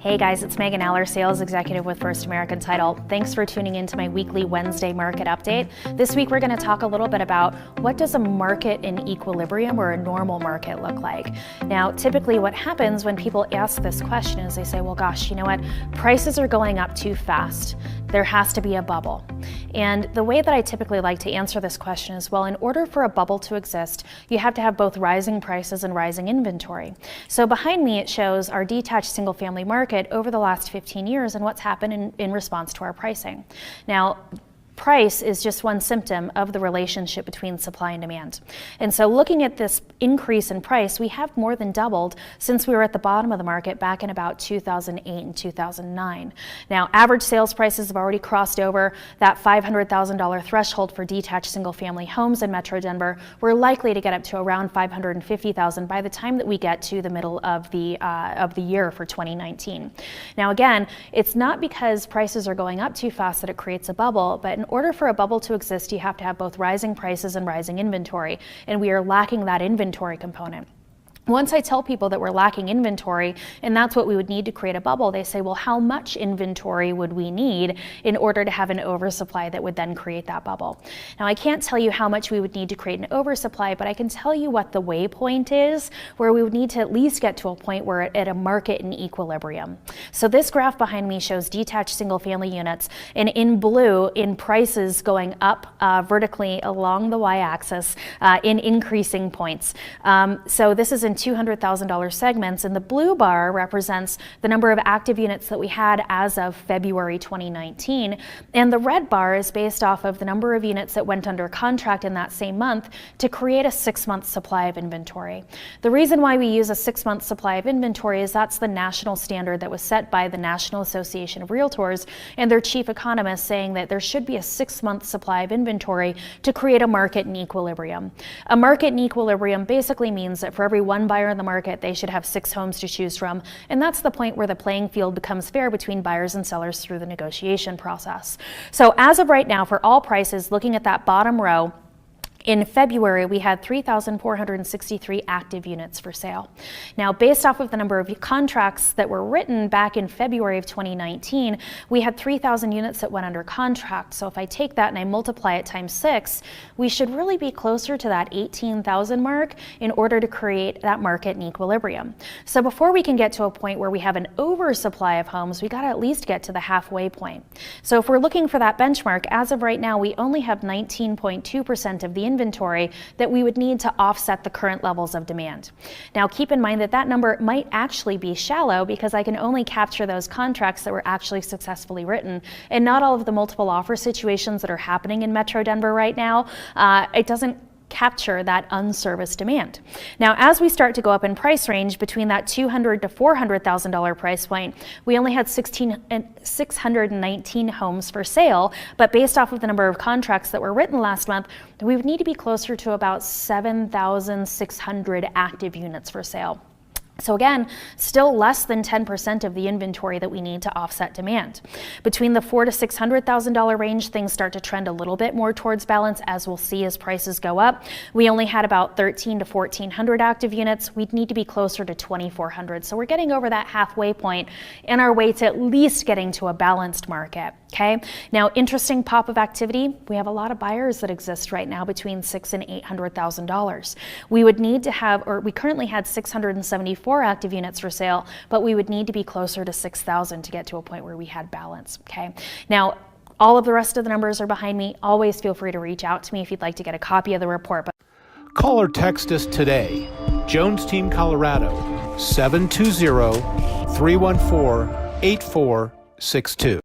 Hey guys, it's Megan Aller, Sales Executive with First American Title. Thanks for tuning in to my weekly Wednesday market update. This week we're going to talk a little bit about what does a market in equilibrium or a normal market look like. Now, typically what happens when people ask this question is they say, well gosh, you know what, prices are going up too fast. There has to be a bubble. And the way that I typically like to answer this question is, well, in order for a bubble to exist, you have to have both rising prices and rising inventory. So behind me it shows our detached single family market over the last 15 years and what's happened in response to our pricing. Now, price is just one symptom of the relationship between supply and demand. And so looking at this increase in price, we have more than doubled since we were at the bottom of the market back in about 2008 and 2009. Now, average sales prices have already crossed over that $500,000 threshold for detached single-family homes in Metro Denver. We're likely to get up to around $550,000 by the time that we get to the middle of the year for 2019. Now, again, it's not because prices are going up too fast that it creates a bubble, but in order for a bubble to exist, you have to have both rising prices and rising inventory, and we are lacking that inventory component. Once I tell people that we're lacking inventory and that's what we would need to create a bubble, they say, well, how much inventory would we need in order to have an oversupply that would then create that bubble? Now, I can't tell you how much we would need to create an oversupply, but I can tell you what the waypoint is, where we would need to at least get to a point where at a market in equilibrium. So this graph behind me shows detached single family units, and in blue, in prices going up vertically along the y-axis in increasing points. So this is in $200,000 segments, and the blue bar represents the number of active units that we had as of February 2019, and the red bar is based off of the number of units that went under contract in that same month to create a 6-month supply of inventory. The reason why we use a 6-month supply of inventory is that's the national standard that was set by the National Association of Realtors and their chief economist, saying that there should be a 6-month supply of inventory to create a market in equilibrium. A market in equilibrium basically means that for every one buyer in the market, they should have 6 homes to choose from. And that's the point where the playing field becomes fair between buyers and sellers through the negotiation process. So as of right now, for all prices, looking at that bottom row, in February, we had 3,463 active units for sale. Now, based off of the number of contracts that were written back in February of 2019, we had 3,000 units that went under contract. So if I take that and I multiply it times 6, we should really be closer to that 18,000 mark in order to create that market in equilibrium. So before we can get to a point where we have an oversupply of homes, we got to at least get to the halfway point. So if we're looking for that benchmark, as of right now, we only have 19.2% of the inventory that we would need to offset the current levels of demand. Now, keep in mind that that number might actually be shallow because I can only capture those contracts that were actually successfully written, and not all of the multiple offer situations that are happening in Metro Denver right now. It doesn't capture that unserviced demand. Now, as we start to go up in price range between that $200,000 to $400,000 price point, we only had 619 homes for sale, but based off of the number of contracts that were written last month, we would need to be closer to about 7,600 active units for sale. So again, still less than 10% of the inventory that we need to offset demand. Between the $400,000 to $600,000 range, things start to trend a little bit more towards balance, as we'll see as prices go up. We only had about 1,300 to 1,400 active units. We'd need to be closer to 2,400. So we're getting over that halfway point in our way to at least getting to a balanced market. Okay. Now, interesting pop of activity. We have a lot of buyers that exist right now between $600,000 and $800,000. We would need to have, or we currently had 674 active units for sale, but we would need to be closer to 6,000 to get to a point where we had balance. Okay. Now, all of the rest of the numbers are behind me. Always feel free to reach out to me if you'd like to get a copy of the report. Call or text us today. Jones Team Colorado, 720-314-8462.